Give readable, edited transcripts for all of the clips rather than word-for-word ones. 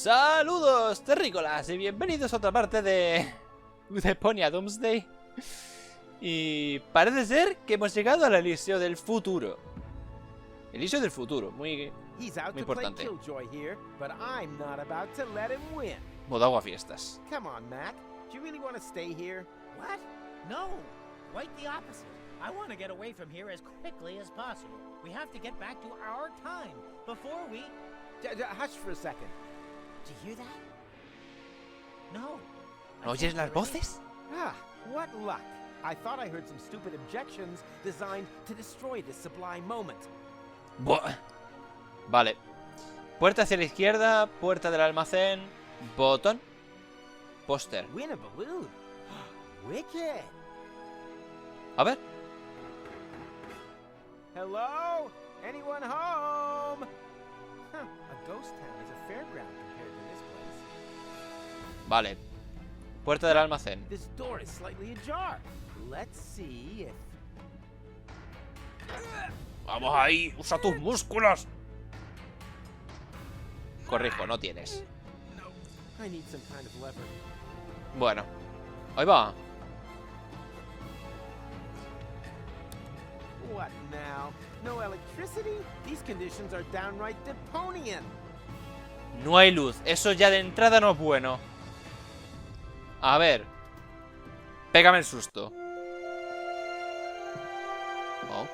Saludos terrícolas y bienvenidos a otra parte de Deponia Doomsday. Y parece ser que hemos llegado al Elíseo del futuro. Elíseo del futuro, muy importante. Modo agua fiestas. Come on, Mac. Do you really want to stay here? What? No. Quite the opposite. I want to get away from here as quickly as possible. We have to get back to our time before we... Hush for a second. Do you hear that? No. ¿No oyes las voces? Ah, what luck. I thought I heard some stupid objections designed to destroy this sublime moment. Buah. Vale. Puerta hacia la izquierda, puerta del almacén, botón, póster. Win a balloon. Wicked. A ver. Hello? Anyone home? Huh, a ghost town is a fairground compared to this place. Vale. Puerta del almacén. This door is slightly ajar. Let's see if... Vamos ahí, usa tus músculos. Corrijo, no tienes. No, I need some kind of lever. Bueno, ahí va. What now? No electricity? These conditions are downright Deponian. No hay luz, eso ya de entrada no es bueno. A ver. Pégame el susto. Oh.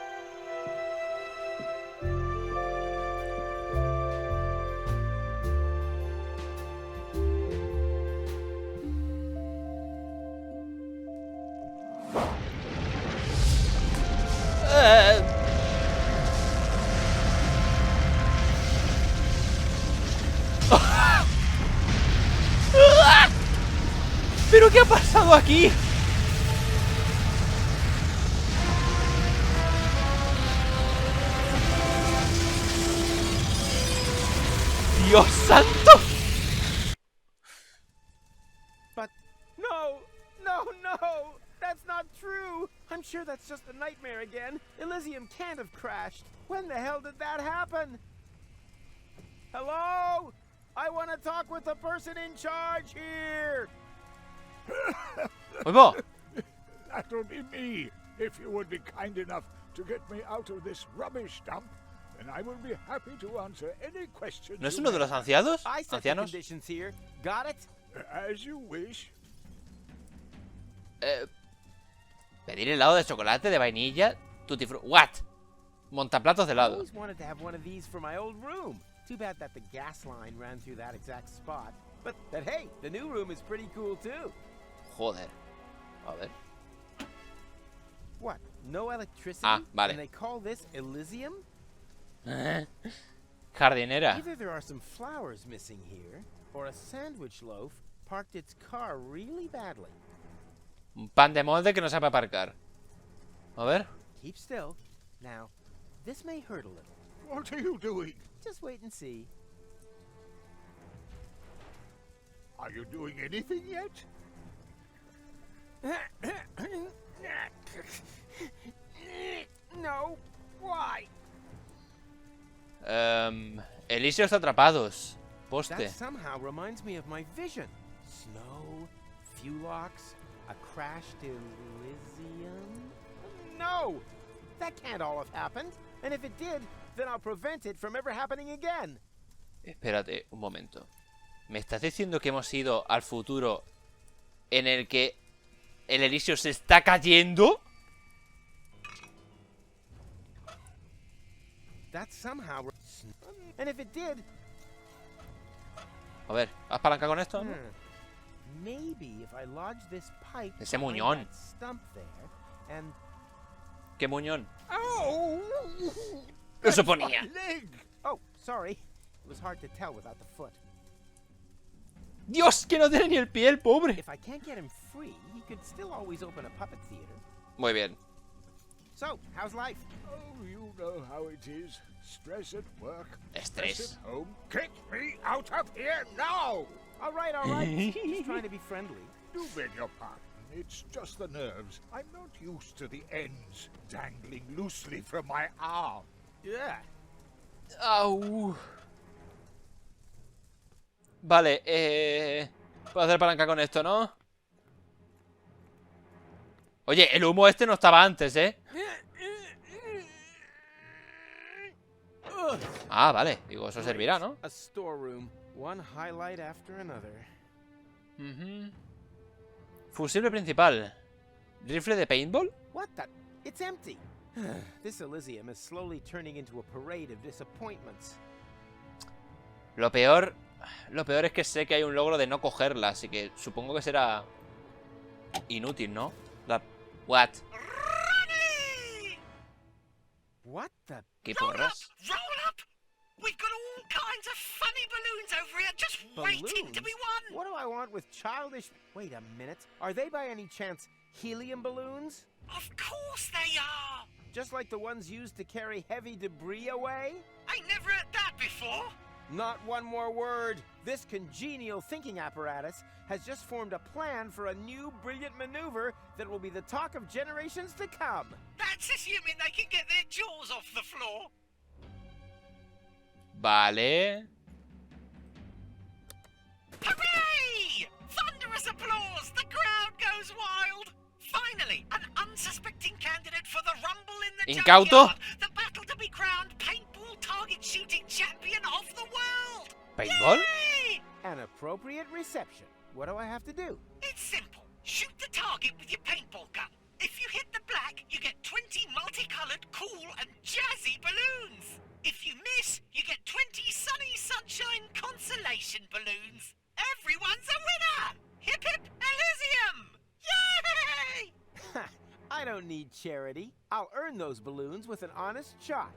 ¿Pero qué ha pasado aquí? ¡Dios santo! But no! No, no! That's not true! I'm sure that's just a nightmare again. Elíseo can't have crashed. When the hell did that happen? Hello? I want to talk with the person in charge here! ¡Ahí va! That'll be me. If you would be kind enough to get me out of this rubbish dump, then I will be happy to answer any questions. ¿No es uno de los ancianos? I set the conditions here. Got it? As you wish. Pedir helado de chocolate, de vainilla, tutti frutti. What? Montaplatos de I helado. always wanted to have one of these for my old room. Too bad that the gas line ran through that exact spot. But hey, the new room is pretty cool too. Joder. A ver. What? No electricity? Ah, vale. And they call this Elysium? Jardinera. Either there are some flowers missing here, or a sandwich loaf parked its car really badly. Un pan de molde que no sabe aparcar. A ver. Keep still. Now, this may hurt a little. What are you doing? Just wait and see. Are you doing anything yet? No. Why? Elíseo está atrapados. That Poste. somehow reminds me of my vision. Snow, Fulocks, a crashed Elysium. No! That can't all have happened. And if it did, then I'll prevent it from ever happening again. Espérate un momento. ¿Me estás diciendo que hemos ido al futuro en el que el Elíseo se está cayendo? That somehow... And if it did... A ver, ¿has palanca con esto? ¿No? Maybe if I lodge this pipe Ese behind muñón. that stump there, and... ¡Qué muñón! Oh! ¡Eso ponía! Leg! Oh, sorry. It was hard to tell without the foot. ¡Dios! Que no tiene ni el pie, el pobre. If I can't get him free, he could still always open a puppet theater. Muy bien. So, how's life? Oh, you know how it is. Stress at work. Estrés. Stress at home. Get me out of here now! All right, all right. Just trying to be friendly. Do beg your pardon. It's just the nerves. I'm not used to the ends dangling loosely from my arm. Yeah. Au. Vale, puedo hacer palanca con esto, ¿no? Oye, el humo este no estaba antes, ¿eh? Ah, vale. Digo, eso servirá, ¿no? A storeroom, one highlight after another. Fusible principal. ¿Rifle de paintball? What the? It's empty. This Elysium is slowly turning into a parade of disappointments. Lo peor es que sé que hay un logro de no cogerla, así que supongo que será inútil, ¿no? What? What the? ¿Qué porras? Roll up! We've got all kinds of funny balloons over here just waiting to be won! What do I want with childish... Wait a minute. Are they by any chance helium balloons? Of course they are! Just like the ones used to carry heavy debris away? I never heard that before! Not one more word. This congenial thinking apparatus has just formed a plan for a new brilliant maneuver that will be the talk of generations to come. That's assuming they can get their jaws off the floor. Vale. Hooray! Thunderous applause! The crowd goes wild! Finally, an unsuspecting candidate for the rumble in the Incauto. junkyard. The battle to be crowned paintball target shooting champion of the world! ¿Paintball? Yay! An appropriate reception. What do I have to do? It's simple. Shoot the target with your paintball gun. If you hit the black, you get 20 multicolored, cool and jazzy balloons. If you miss, you get 20 sunny sunshine consolation balloons. Everyone's a winner! Hip hip Elysium! Yay! I don't need charity. I'll earn those balloons with an honest shot.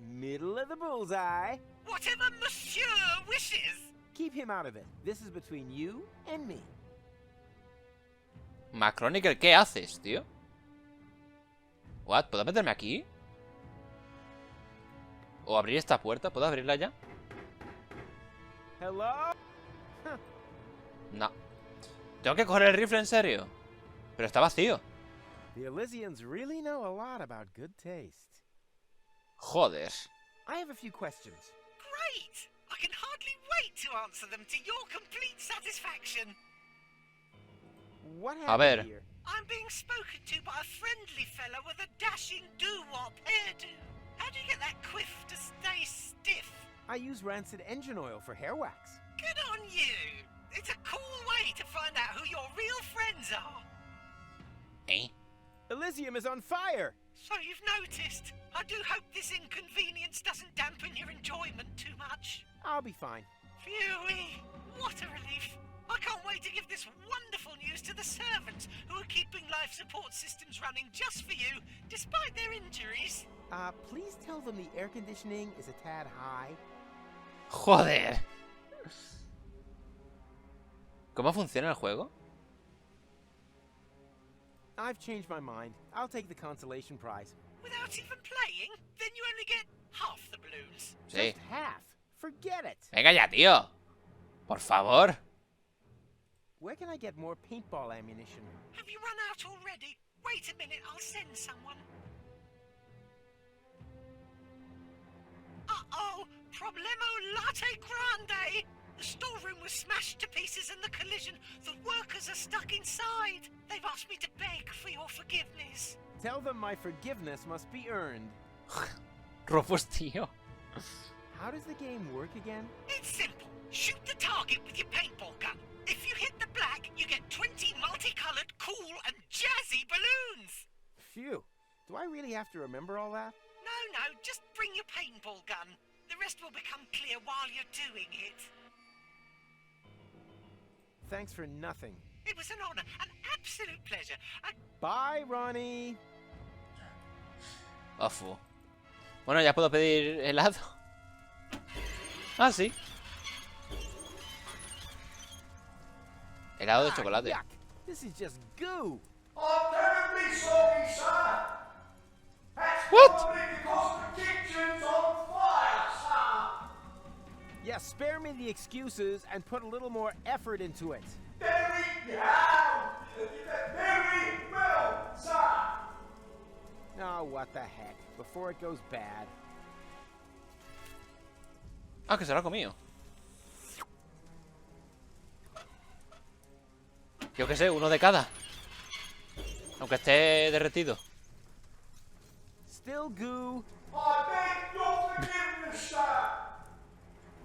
Middle of the bullseye. Whatever Monsieur wishes. Keep him out of it. This is between you and me. Macroniker, ¿qué haces, tío? What? ¿Puedo meterme aquí? ¿O abrir esta puerta? ¿Puedo abrirla ya? Hello? No. ¿Tengo que coger el rifle en serio? Pero está vacío. The Elysians really know a lot about good taste. Joder. I have a few questions. Great! I can hardly wait to answer them to your complete satisfaction. What A ver. happened here? I'm being spoken to by a friendly fella with a dashing doo-wop hairdo. How do you get that quiff to stay stiff? I use rancid engine oil for hair wax. Good on you! It's a cool way to find out who your real friends are. ¿Eh? Elysium is on fire! So you've noticed. I do hope this inconvenience doesn't dampen your enjoyment too much. I'll be fine. Phew-wee! What a relief! I can't wait to give this wonderful news to the servants who are keeping life support systems running just for you, despite their injuries. Please tell them the air conditioning is a tad high. Joder. ¿Cómo funciona el juego? I've changed my mind. I'll take the consolation prize. Without even playing, then you only get half the balloons. Sí. Just half. Forget it. Venga ya, tío. Por favor. Where can I get more paintball ammunition? Have you run out already? Wait a minute, I'll send someone. Uh-oh! Problemo latte grande! The storeroom was smashed to pieces in the collision. The workers are stuck inside. They've asked me to beg for your forgiveness. Tell them my forgiveness must be earned. Rufus, tío. How does the game work again? It's simple. Shoot the target with your paintball gun. If you hit the black, you get 20 multicolored, cool and jazzy balloons. Phew. Do I really have to remember all that? No, just bring your paintball gun. The rest will become clear while you're doing it. Thanks for nothing. It was an honor, an absolute pleasure. Bye, Ronnie. Ofu. Bueno, ya puedo pedir helado. Ah, sí. Helado de chocolate. Yuck. This is just goo. Oh, terribly sorry, sir. That's What? probably because the kitchen's on fire, sir. Yeah, spare me the excuses and put a little more effort into it. Very well. Very well, sir. Oh, what the heck. Before it goes bad. Ah, que se lo ha comido. Yo qué sé, uno de cada. Aunque esté derretido. Still goo. I beg your forgiveness, sir.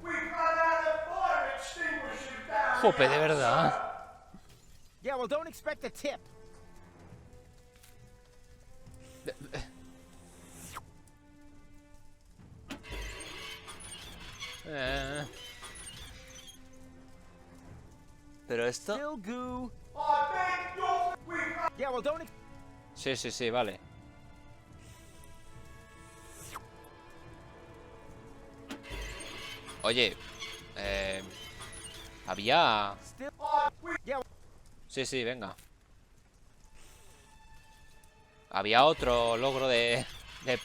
We've run out of fire extinguishers down Jope, de here, verdad. sir. Yeah, well, don't expect a tip. Pero esto... Still goo. I beg your Yeah, well, don't. Sí, sí, sí, vale. Oye, había... Still. Yeah. Sí, sí, venga. Había otro logro de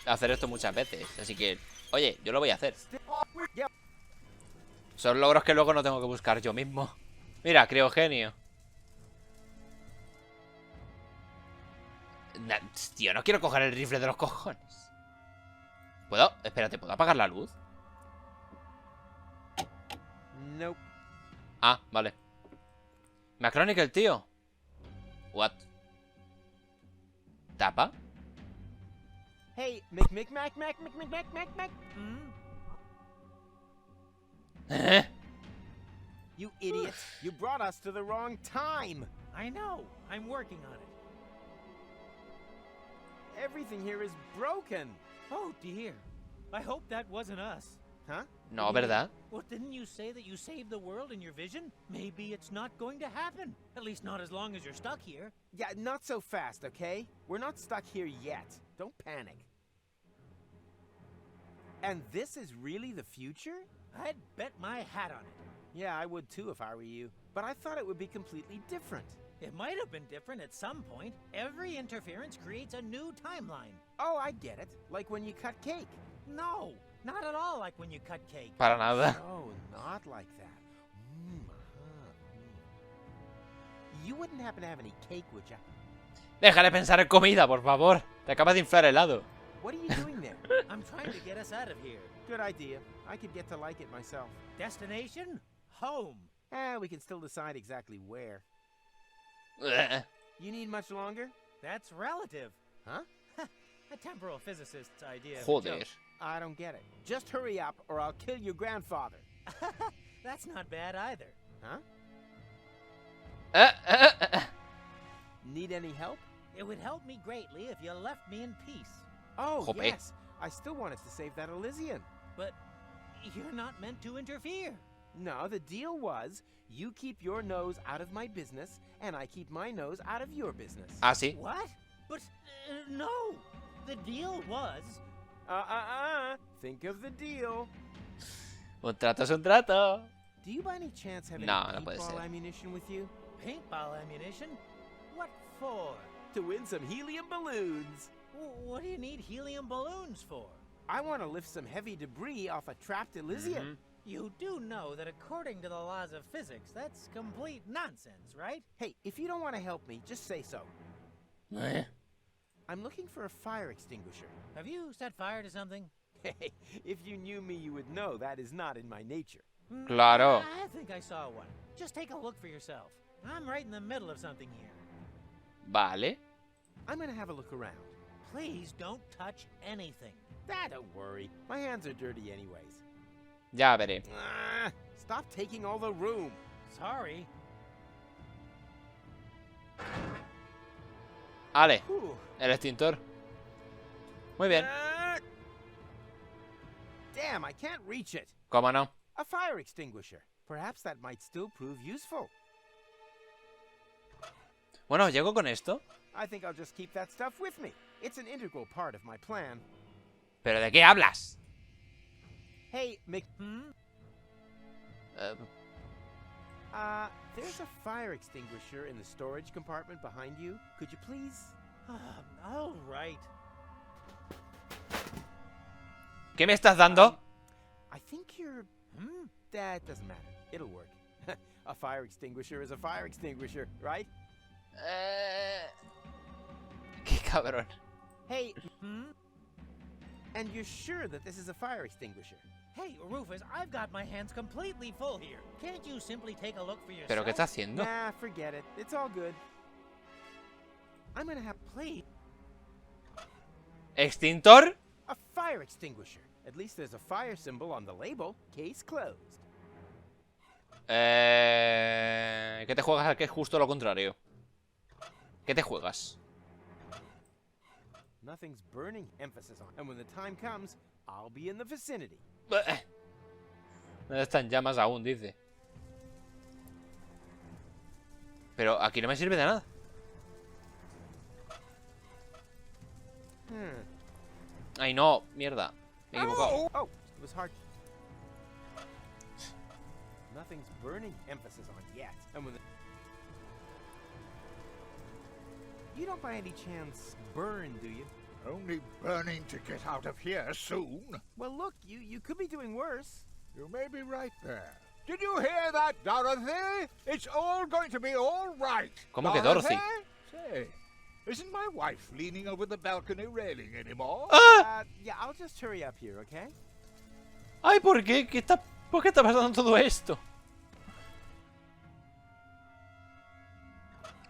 hacer esto muchas veces. Así que, oye, yo lo voy a hacer. Yeah. Son logros que luego no tengo que buscar yo mismo. Mira, criogenio. Tío, no quiero coger el rifle de los cojones. ¿Puedo? Espérate, ¿puedo apagar la luz? Nope. Ah, vale. Macronic el tío. What? ¿Tapa? Hey, Mac. You idiot. You brought us to the wrong time. I know. I'm working on it. Everything here is broken. Oh, dear. I hope that wasn't us. Huh? No, ¿verdad? Well, didn't you say that you saved the world in your vision? Maybe it's not going to happen. At least not as long as you're stuck here. Yeah, not so fast, okay? We're not stuck here yet. Don't panic. And this is really the future? I'd bet my hat on it. Yeah, I would too if I were you. But I thought it would be completely different. It might have been different at some point. Every interference creates a new timeline. Oh, I get it. Like when you cut cake. No, not at all like when you cut cake. Para nada. Oh, not like that. You wouldn't happen to have any cake, would ya? Deja de pensar en comida, por favor. Te acabas de inflar helado. What are you doing there? I'm trying to get us out of here. Good idea. I could get to like it myself. Destination? Home. We can still decide exactly where. You need much longer? That's relative. Huh? A temporal physicist's idea of a Joder. joke. I don't get it. Just hurry up or I'll kill your grandfather. That's not bad either. Huh? Need any help? It would help me greatly if you left me in peace. Oh, Jope. yes. I still wanted to save that Elysian. But you're not meant to interfere. No, the deal was you keep your nose out of my business and I keep my nose out of your business. Ah, sí. What? But no. The deal was... Think of the deal. Un trato es un trato. Do you by any chance have any No, no puede paintball ser. ammunition with you? Paintball ammunition? What for? To win some helium balloons. What do you need helium balloons for? I want to lift some heavy debris off a trapped Elysian. You do know that according to the laws of physics, that's complete nonsense, right? Hey, if you don't want to help me, just say so. Eh. I'm looking for a fire extinguisher. Have you set fire to something? Hey, if you knew me, you would know that is not in my nature. Claro. I think I saw one. Just take a look for yourself. I'm right in the middle of something here. Vale. I'm gonna have a look around. Please don't touch anything. Don't worry. My hands are dirty anyways. Ya veré. Stop taking all the room. Sorry. Ale, Whew. el extintor. Muy bien. Damn, I can't reach it. ¿Cómo no? A fire extinguisher. Perhaps that might still prove useful. Bueno, llego con esto. I think I'll just keep that stuff with me. It's an integral part of my plan. ¿Pero de qué hablas? Hey, Eh, there's a fire extinguisher in the storage compartment behind you. Could you please? All right. ¿Qué me estás dando? I think you're... That doesn't matter. It'll work. A fire extinguisher is a fire extinguisher, right? Qué cabrón. Hey, and you're sure that this is a fire extinguisher? Hey, Rufus, I've got my hands completely full here. Can't you simply take a look for yourself? ¿Pero qué está haciendo? Nah, forget it. It's all good. I'm gonna have played ¿Extintor? a fire extinguisher. At least there's a fire symbol on the label. Case closed. ¿Qué te juegas? Que es justo lo contrario. ¿Qué te juegas? Nothing's burning, emphasis on. And when the time comes, I'll be in the vicinity. No están llamas aún, dice. Pero aquí no me sirve de nada. Ay, no, mierda. Me he equivocado. Oh, it was hard. Nothing's burning, emphasis on yet. And when the... You don't by any chance burn, do you? Only burning to get out of here soon. Well, look, you could be doing worse. You may be right there. Did you hear that, Dorothy? It's all going to be all right. ¿Cómo que Dorothy? Say, isn't my wife leaning over the balcony railing anymore? ¡Ah! Yeah, I'll just hurry up here, okay? ¡Ay, ¿por qué? ¿Por qué está pasando todo esto?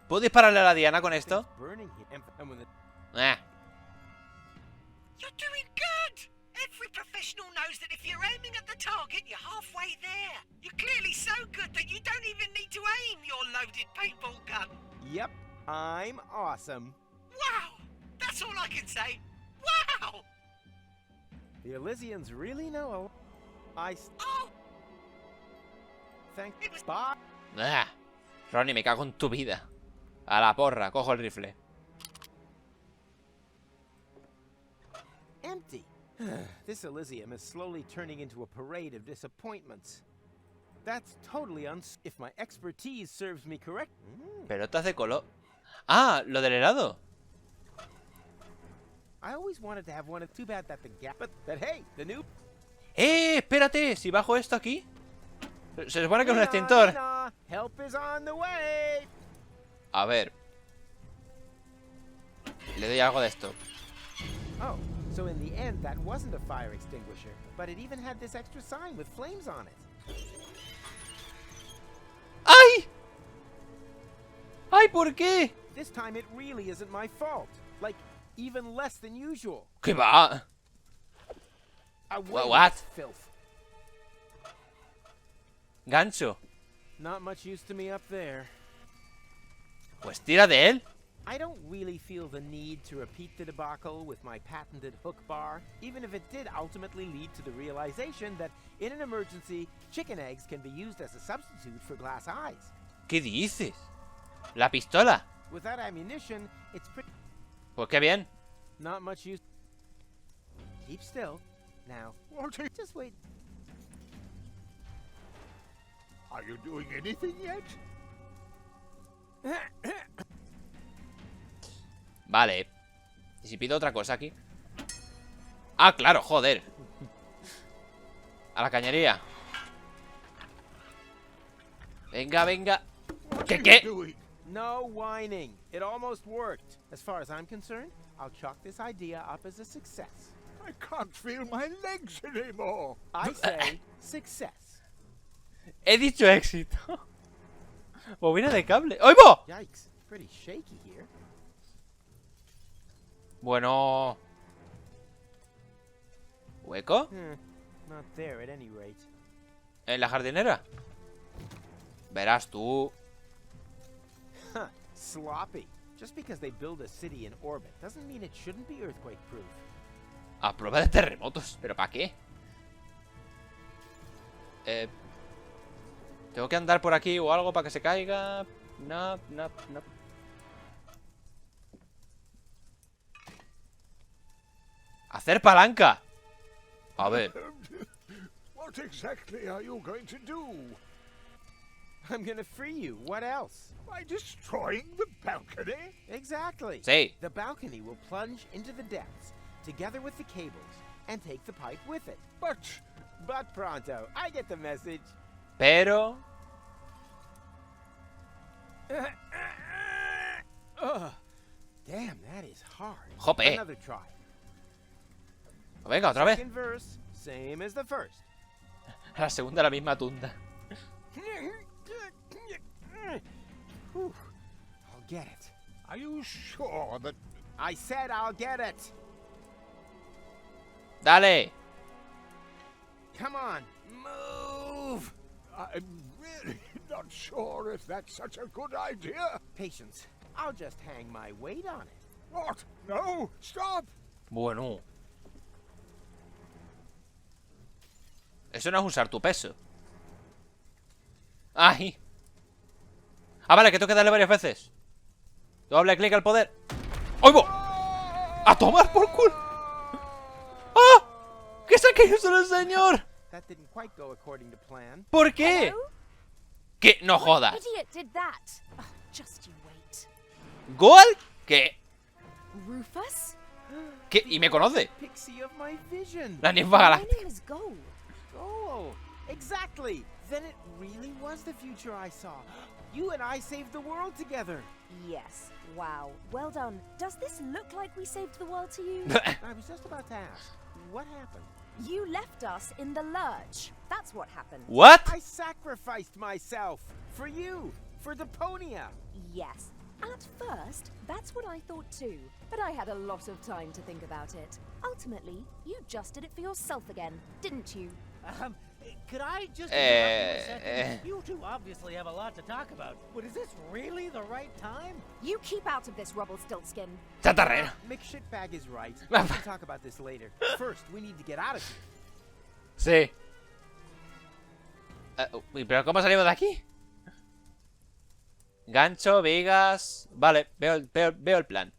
¿Puedo dispararle a la Diana con esto? Burning here. And when the... You're doing good! Every professional knows that if you're aiming at the target, you're halfway there. You're clearly so good that you don't even need to aim your loaded paintball gun. Yep, I'm awesome. Wow! That's all I can say. Wow! The Elysians really know a... Oh! Thank... It was... Bye. Ronnie, me cago en tu vida. A la porra, cojo el rifle. Empty. This Elysium is slowly turning into a parade of disappointments. That's totally if my expertise serves me correct. Pelotas de color. Ah, lo del helado. I always wanted to have one. Too bad that the gap. But hey, the new. Espérate. Si bajo esto aquí. Se supone que es un extintor. Help is on the way. A ver. Le doy algo de esto. Oh, so in the end, that wasn't a fire extinguisher, but it even had this extra sign with flames on it. ¡Ay! ¡Ay, ¿por qué? This time it really isn't my fault. Like, even less than usual. ¿Qué va? Away What? with filth. Gancho. Not much use to me up there. Pues tira de él. I don't really feel the need to repeat the debacle with my patented hook bar, even if it did ultimately lead to the realization that in an emergency, chicken eggs can be used as a substitute for glass eyes. ¿Qué dices? ¿La pistola? With that ammunition, it's pretty... Pues qué bien. Not much use... Keep still. Now, just wait. Are you doing anything yet? Vale. ¿Y si pido otra cosa aquí? Ah, claro, joder. A la cañería. Venga, venga. ¿Qué? No whining. It almost worked. As far as I'm concerned, I'll chalk this idea up as a success. I can't feel my legs anymore. I say success. He dicho éxito. Bobina de cable. ¡Oigo! Yikes. Pretty shaky here. Bueno. ¿Hueco? Not there at any rate. ¿En la jardinera? Verás tú. Huh. Sloppy. Just because they build a city in orbit doesn't mean it shouldn't be earthquake-proof. A prueba de terremotos. ¿Pero para qué? ¿Tengo que andar por aquí o algo para que se caiga? No. ¡Hacer palanca! A ver. What exactly are you going to do? I'm gonna free you. What else? By destroying the balcony? Exactly. Sí. The balcony will plunge into the depths, together with the cables, and take the pipe with it. But pronto. I get the message. Pero... Ugh. Damn, that is hard. Jope. Another try. Venga, otra vez. Second verse, same as the first. A la segunda la misma tunda. Whew. I'll get it. Are you sure that... I said I'll get it. ¡Dale! Come on, move. I'm really not sure if that's such a good idea. Patience. I'll just hang my weight on it. What? No, stop. Bueno. Eso no es usar tu peso. ¡Ay! Ah, vale, que tengo que darle varias veces. Doble clic al poder. ¡Oigo! ¡A tomar por culo! ¡Ah! ¿Qué se ha caído solo el señor? That didn't quite go according to plan. ¿Por qué? ¿Qué? No jodas. Idiot did that. Oh, just you wait. ¿Goal? ¿Qué? Rufus? ¿Qué? ¿Y me conoce? Pixie of my vision. La ninfa My galáctica. name is Gold. Oh, exactly. Then it really was the future I saw. You and I saved the world together. Yes. Wow. Well done. Does this look like we saved the world to you? I was just about to ask, what happened? You left us in the lurch. That's what happened. ¿What? I sacrificed myself for you, for Deponia. Yes. At first, that's what I thought too. But I had a lot of time to think about it. Ultimately, you just did it for yourself again, didn't you? Could I just interrupt you a second? You two obviously have a lot to talk about. But is this really the right time? You keep out of this, Rumpelstiltskin. Chatarrero. McShitbag is right. We can talk about this later. First, we need to get out of here. Sí. Uy, pero ¿cómo salimos de aquí? Gancho, vigas... Vale, veo el plan.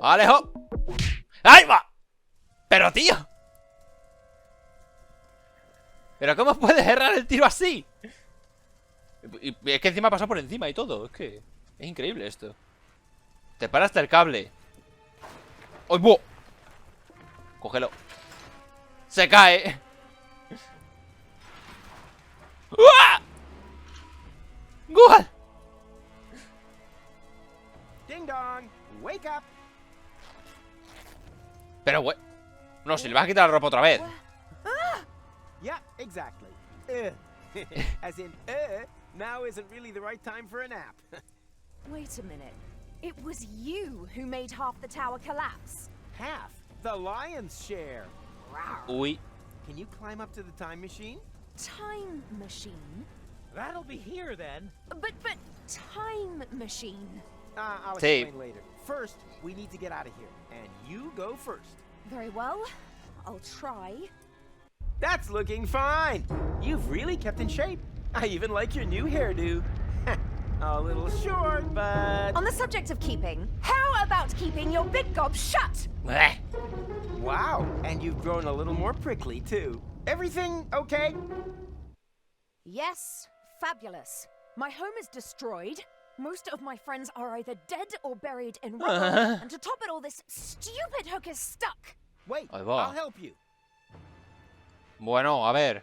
¡Alejo! ¡Ahí va! ¡Pero tío! ¿Pero cómo puedes errar el tiro así? Y es que encima ha pasado por encima y todo. Es que es increíble esto. Te paraste el cable. ¡Ay, buah! Cógelo. Se cae. ¡Uah! ¡Gol! Ding dong, wake up. Pero, güey. No, si le vas a quitar la ropa otra vez. Yeah, exactly. As in, now isn't really the right time for a nap. Wait a minute. It was you who made half the tower collapse. Half the lion's share. Uy. Can you climb up to the time machine? Time machine? That'll be here then. But time machine. I'll Sí. explain later. First, we need to get out of here. And you go first. Very well. I'll try. That's looking fine. You've really kept in shape. I even like your new hairdo. A little short, but... On the subject of keeping, how about keeping your big gob shut? Bleh. Wow, and you've grown a little more prickly, too. Everything okay? Yes, fabulous. My home is destroyed. Most of my friends are either dead or buried in rubble. And to top it all, this stupid hook is stuck. Wait, Ahí va. I'll help you. Bueno, a ver.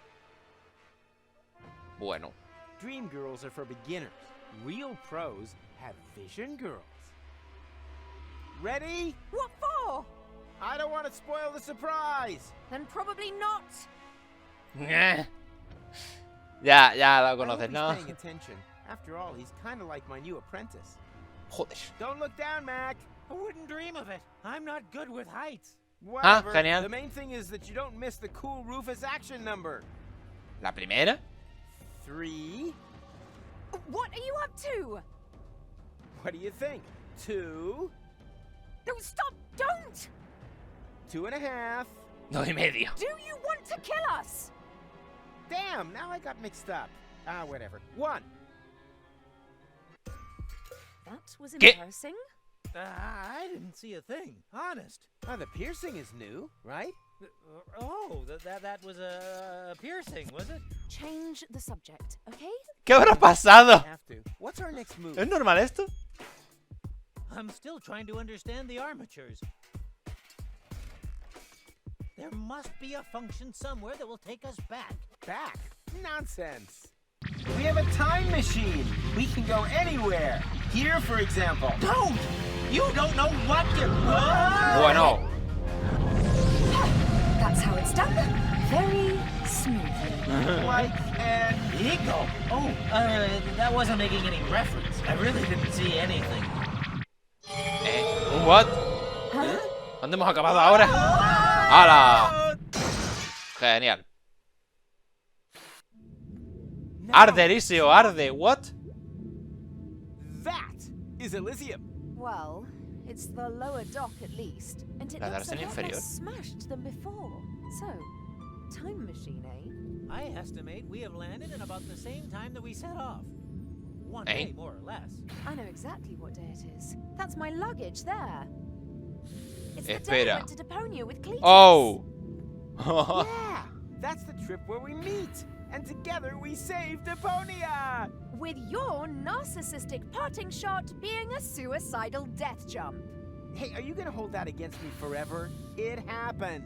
Bueno. Dream girls are for beginners. Real pros have vision girls. Ready? What for? I don't want to spoil the surprise. Then probably not. Ya lo I hope conoces, he's ¿no? paying attention. After all, he's kind of like my new apprentice. Joder. Don't look down, Mac. I wouldn't dream of it. I'm not good with heights. Whatever. genial. The main thing is that you don't miss the cool Rufus action number. ¿La primera? 3. What are you up to? What do you think? 2. No, stop! Don't! 2.5. 2,5. Do you want to kill us? Damn, now I got mixed up. Whatever. 1. That was ¿Qué? embarrassing. I didn't see a thing. Honest. The piercing is new, right? Oh, that was a piercing, was it? Change the subject, okay? ¿Qué habrá pasado? Have to. What's our next move? ¿Es normal esto? I'm still trying to understand the armatures. There must be a function somewhere that will take us back. Back? Nonsense. We have a time machine. We can go anywhere. Here, for example. Don't! You don't know what you're... Bueno. That That's how it's done. Very smoothly. Like an Eagle? Oh, that wasn't making any reference. I really didn't see anything. ¿Un what? Huh? ¿Dónde hemos acabado ahora? ¡Hala! Genial. Arde, Elíseo, arde. What? That is Elysium. Well, it's the lower dock at least, and it La looks dársena a lot inferior. less smashed than before. So, time machine, eh? I estimate we have landed in about the same time that we set off. One Eh? day, more or less. I know exactly what day it is. That's my luggage there. It's the day I Espera. went to Deponia with Cletus. Oh. Yeah, that's the trip where we meet. And together we save Deponia! With your narcissistic parting shot being a suicidal death jump. Hey, are you gonna hold that against me forever? It happened.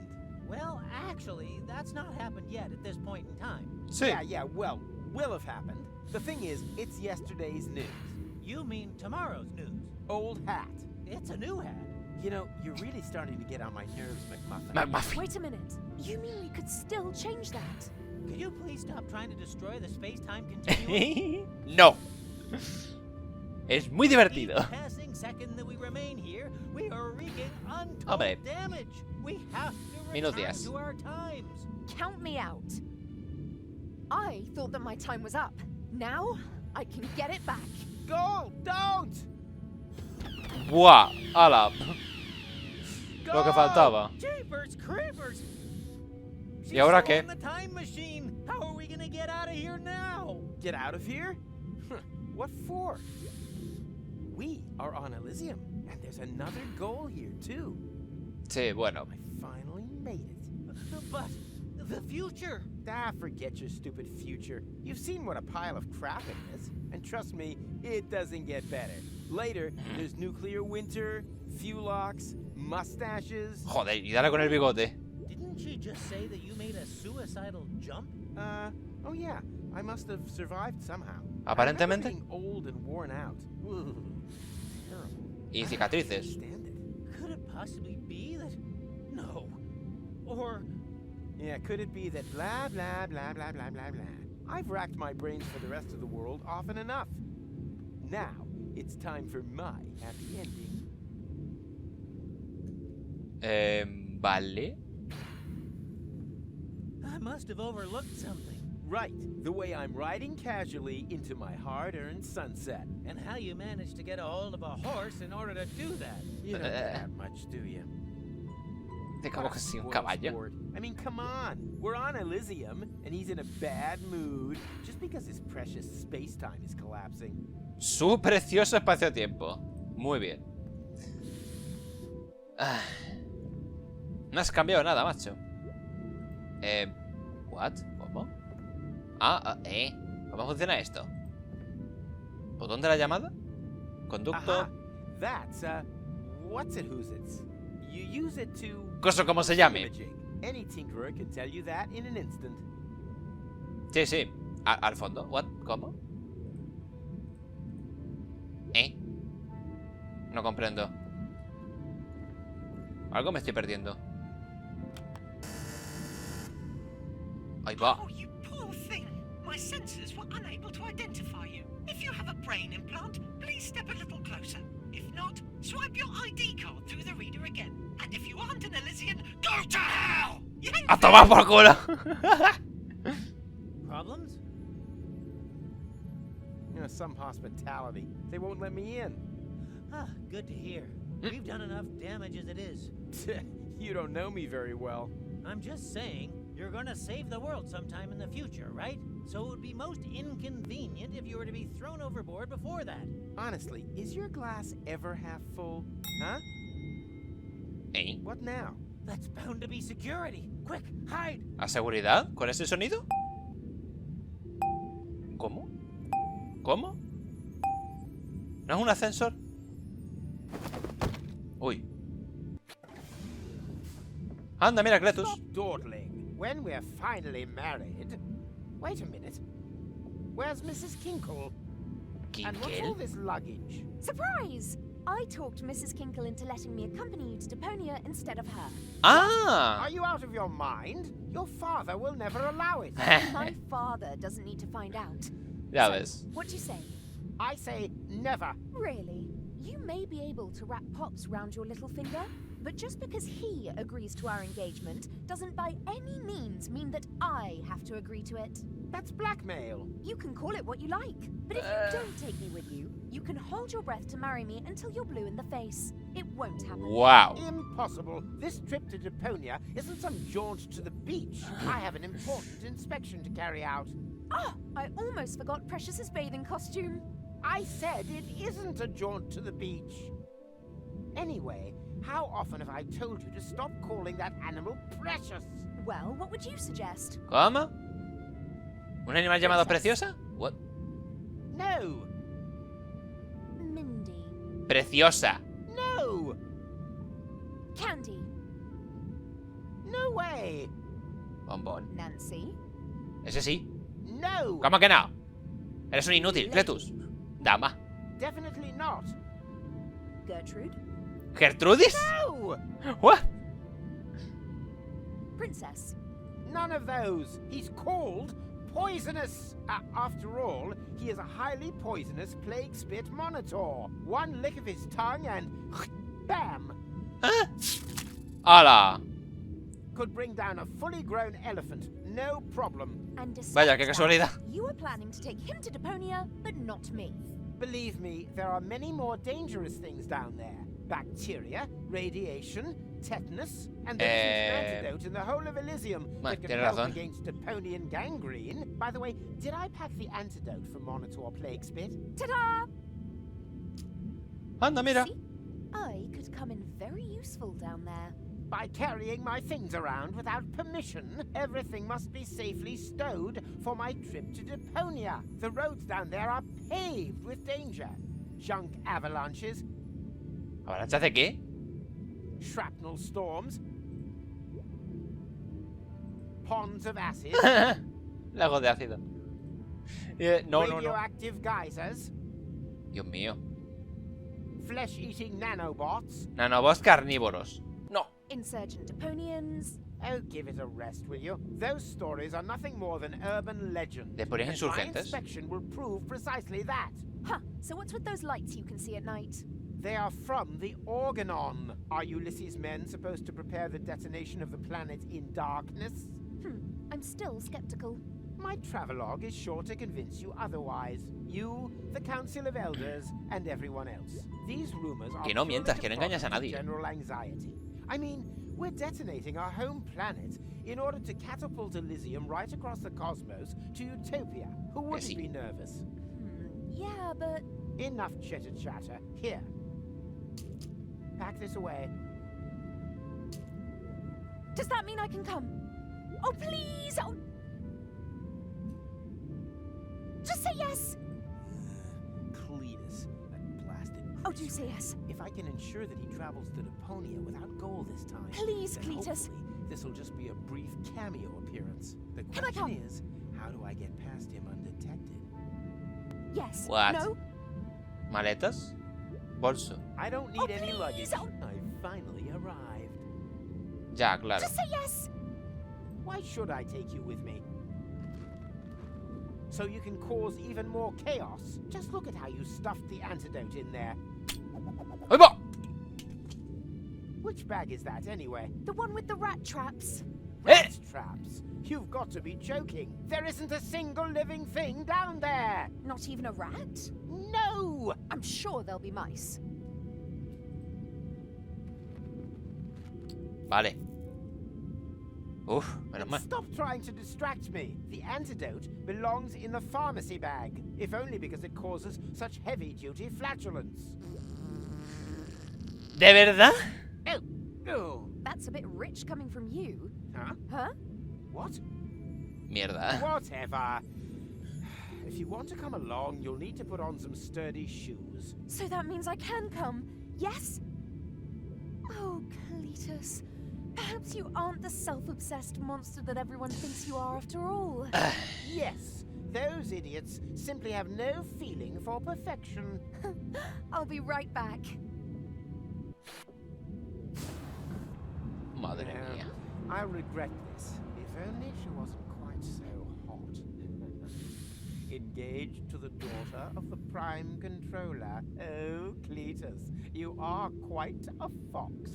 Well, actually, that's not happened yet at this point in time. Sí. Yeah, well, will have happened. The thing is, it's yesterday's news. You mean tomorrow's news. Old hat. It's a new hat. You know, you're really starting to get on my nerves, McMuffin. McMuffin. Wait a minute. You mean we could still change that? Could you please stop trying to destroy the space-time continuum? No. Es muy divertido. Each passing second that we remain here, we are wreaking untold Hombre. damage. We have to return Minutos. to our times. Count me out. I thought that my time was up. Now, I can get it back. Go! Don't! Buah. ¡Hala! Lo que Go! faltaba. Jeepers creepers! ¿Y ahora She's still qué? in the time machine. How are we gonna get out of here now? Get out of here? What for? We are on Elysium, and there's another goal here, too. Sí, bueno. I finally made it. But the future. Ah, forget your stupid future. You've seen what a pile of crap it is. And trust me, it doesn't get better. Later, there's nuclear winter, fuelox, mustaches. Joder, y dale con el bigote. Didn't she just say that you made a suicidal jump? Oh yeah, I must have survived somehow. Aparentemente. I remember being old and worn out. Ugh, terrible. Y I don't cicatrices. understand it. Could it possibly be that... No. Or... Yeah, could it be that blah, blah, blah, blah, blah, blah, blah. I've racked my brains for the rest of the world often enough. Now, it's time for my happy ending. Vale. I must have overlooked something. Right, the way I'm riding casually into my hard-earned sunset. And how you managed to get a hold of a horse in order to do that. You don't get that much, do you? Te como que sí, un Spoiled caballo. sport. I mean, come on. We're on Elysium, and he's in a bad mood just because his precious space-time is collapsing. Su precioso espacio-tiempo. Muy bien. Ah. No has cambiado nada, macho. What? ¿Cómo? ¿Cómo funciona esto? ¿Botón de la llamada? Conducto. Aha. That's, what's it, who's it's? You use it to... Cosa como se llame. imaging. Any tinkerer can tell you that in an instant. Sí, sí. Al fondo. What? ¿Cómo? No comprendo. Algo me estoy perdiendo. Ahí va. Oh, you poor thing. My sensors were unable to identify you. If you have a brain implant, please step a little closer. If not, swipe your ID card through the reader again. And if you aren't an Elysian, go to hell! You ain't ¡A tomar por culo! Problems? You know, some hospitality. They won't let me in. Ah, good to hear. We've done enough damage as it is. You don't know me very well. I'm just saying, you're gonna save the world sometime in the future, right? So it would be most inconvenient if you were to be thrown overboard before that. Honestly, is your glass ever half full? Huh? What now? That's bound to be security. Quick, hide! ¿A seguridad? ¿Con ese sonido? ¿Cómo? ¿Cómo? ¿No es un ascensor? Uy. Anda, mira, Cletus. Stop dawdling. When we're finally married... Wait a minute. Where's Mrs. Kinkle? And what's all ¿Kinkel? this luggage? Surprise! I talked Mrs. Kinkle into letting me accompany you to Deponia instead of her. ¡Ah! Are you out of your mind? Your father will never allow it. My father doesn't need to find out. Ya So, ves. what do you say? I say never. Really? You may be able to wrap Pops round your little finger, but just because he agrees to our engagement doesn't by any means mean that I have to agree to it. That's blackmail. You can call it what you like, but if you don't take me with you, you can hold your breath to marry me until you're blue in the face. It won't happen. ¡Wow! Impossible. This trip to Deponia isn't some jaunt to the beach. I have an important inspection to carry out. Ah, I almost forgot Precious's bathing costume. I said it isn't a jaunt to the beach. Anyway, how often have I told you to stop calling that animal Precious? Well, what would you suggest? ¿Cómo? ¿Un animal llamado Preciosa? What? No. Mindy. Preciosa. No. Candy. No way. Bombón. Nancy. Ese sí. No. ¿Cómo que no? Eres un inútil, Cletus. Dama. Definitely not. Gertrude. ¿Gertrudis? No. ¿What? Princess. None of those. He's called poisonous. After all, he is a highly poisonous plague spit monitor. One lick of his tongue and bam! ¿Ah? ¡Hala! Could bring down a fully grown elephant, no problem. And despite Vaya, qué that, casualidad. you were planning to take him to Deponia, but not me. Believe me, there are many more dangerous things down there. Bacteria, radiation, tetanus, and there isn't an antidote in the whole of Elysium that can tiene help razón. against Deponian gangrene. By the way, did I pack the antidote for Monitor Plague Spit? Ta-da! Anda, mira. See? I could come in very useful down there. By carrying my things around without permission, everything must be safely stowed for my trip to Deponia. The roads down there are paved with danger. Junk avalanches, ¿Avalancha hace qué? shrapnel storms, ponds of acid, Lagos de ácido. No, no, no. radioactive geysers, Dios mío. flesh-eating nanobots. Nanobots carnívoros. No. Insurgent Deponians. Oh, give it a rest, will you? Those stories are nothing more than urban legends. ¿Deponías And my insurgentes? inspection will prove precisely that. Huh, so what's with those lights you can see at night? They are from the Organon. Are Ulysses' men supposed to prepare the detonation of the planet in darkness? I'm still skeptical. My travelogue is sure to convince you otherwise. You, the Council of Elders, and everyone else. These rumors are Que no purely mientas, que no engañas a department nadie. of general anxiety. I mean, we're detonating our home planet in order to catapult Elysium right across the cosmos to Utopia. Who wouldn't sí. be nervous? Yeah, but Enough chitter-chatter. Here. Pack this away. does that mean I can come? Oh, please! Oh, just say yes! Cletus, that blasted Oh, do say yes. If I can ensure that he travels to Deponia without goal this time, Please, then Cletus. hopefully this'll just be a brief cameo appearance. The Can I question come? is, how do I get past him undetected? Yes. What? No? Maletas. Bolso. I don't need Oh, any please, luggage. oh. I've finally arrived. Ya, claro. Just say yes! Why should I take you with me? So you can cause even more chaos? Just look at how you stuffed the antidote in there. ¡Ahí va! Which bag is that, anyway? The one with the rat traps. Rat traps? You've got to be joking. There isn't a single living thing down there. Not even a rat? No! I'm sure there'll be mice. Vale. Uf, menos mal. Stop trying to distract me. The antidote belongs in the pharmacy bag, if only because it causes such heavy-duty flatulence. ¿De verdad? Oh. That's a bit rich coming from you. Huh? Huh? What? Mierda. Whatever. If you want to come along, you'll need to put on some sturdy shoes. So that means I can come, yes? Oh, Cletus. Perhaps you aren't the self-obsessed monster that everyone thinks you are after all. Yes, those idiots simply have no feeling for perfection. I'll be right back. Madre mía. I regret this. If only she wasn't quite so hot. Engaged to the daughter of the Prime Controller. Oh, Cletus, you are quite a fox.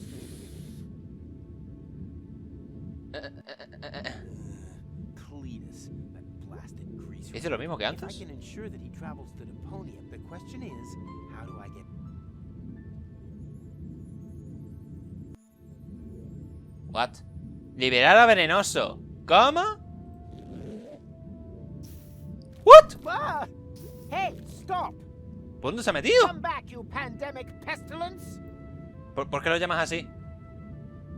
Cletus, that blasted grease. Hice lo mismo que If I antes. can ensure that he travels to Deponia, the question is, how do I get... What? Liberar a venenoso. ¿Cómo? What? Ah! Hey, stop! ¿Por dónde se ha metido? Come back, you pandemic pestilence! ¿Por qué lo llamas así?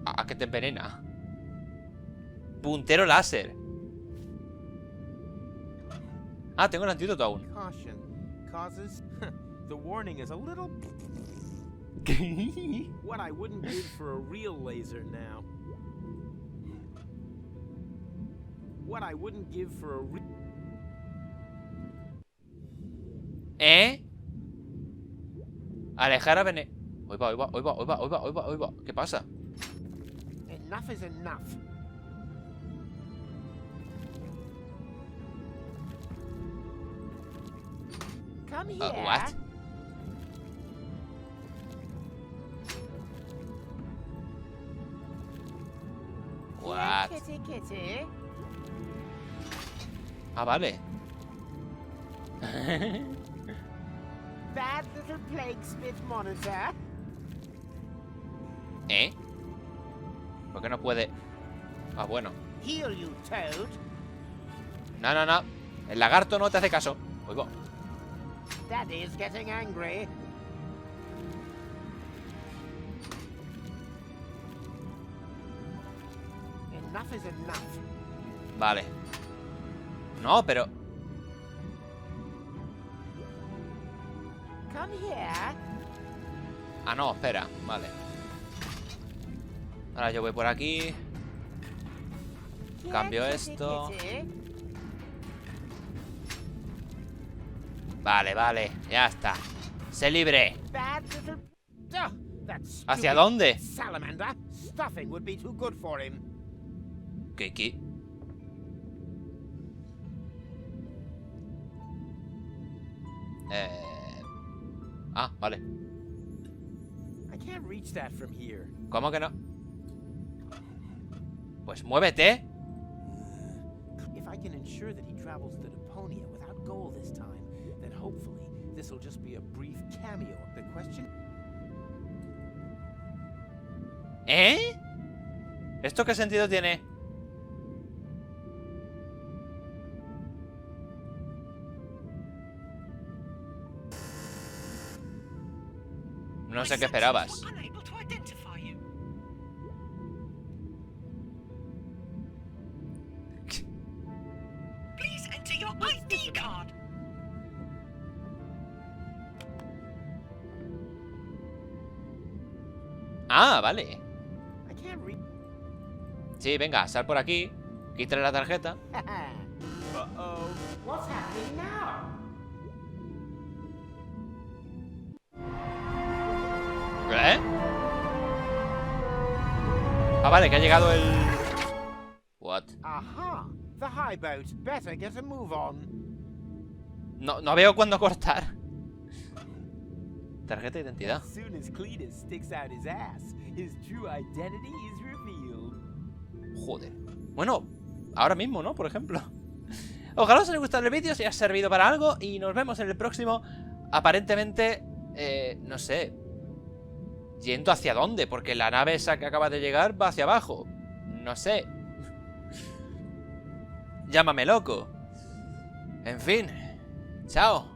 ¿A qué te envenena? Puntero láser. Ah, tengo el antídoto aún. Caution causes... the warning is a little... what I wouldn't give for a real laser now. What I wouldn't give for a real... ¿Eh? Alejar a veneno. Oiga. ¿Qué pasa? Enough is enough. Come here. What? What? Kitty, kitty. Ah, vale. Bad little plague spit monitor. ¿Eh? ¿Por qué no puede? Ah, bueno. Heal you, Toad. No. El lagarto no te hace caso. Oigo. Daddy's getting angry. Enough is enough. Vale. No, pero... Come here. Ah, no, espera. Vale. Ahora yo voy por aquí. Cambio Kitty, esto. kitty. Vale. Ya está. Sé libre. Bad little... Oh, that ¿Hacia stupid dónde? salamander. Stuffing would be too good for him. ¿Qué? Ah, vale. I can't reach that from here. ¿Cómo que no? Pues muévete. If I can ensure that he travels to Deponia without goal this time, then hopefully this will just be a brief cameo. The question... ¿Eh? ¿Esto qué sentido tiene? No sé qué esperabas. Unable to identify you. Please enter your ID card. Ah, vale. I can't read... Sí, venga, sal por aquí. Quítale la tarjeta. Uh-oh. What's happening now? ¿Eh? Ah, vale, que ha llegado el... What? Aha! The high boat. Better get a move on. No veo cuándo cortar. Tarjeta de identidad. As soon as Cletus sticks out his ass, his true identity is revealed. Joder. Bueno, ahora mismo, ¿no? Por ejemplo. Ojalá os haya gustado el vídeo, si ha servido para algo. Y nos vemos en el próximo. Aparentemente, no sé, yendo hacia dónde, porque la nave esa que acaba de llegar va hacia abajo. No sé. Llámame loco. En fin. Chao.